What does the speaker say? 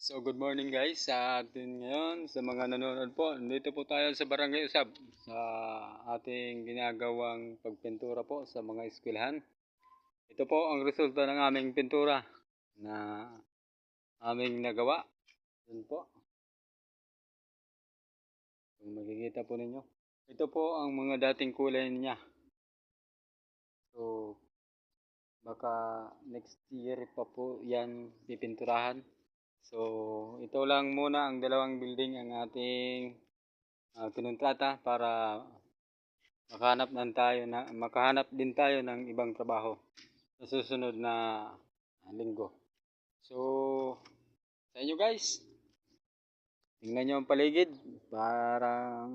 So good morning guys sa atin ngayon sa mga nanonood po. Dito po tayo sa Barangay Usab sa ating ginagawang pagpintura po sa mga eskwelahan. Ito po ang resulta ng aming pintura na aming nagawa. Yun po. Kung makikita po ninyo. Ito po ang mga dating kulay niya. So baka next year pa po yan pipinturahan. So ito lang muna ang dalawang building ang ating kinontrata para makahanap din tayo ng ibang trabaho sa susunod na linggo. So, sa inyo guys, tingnan nyo ang paligid para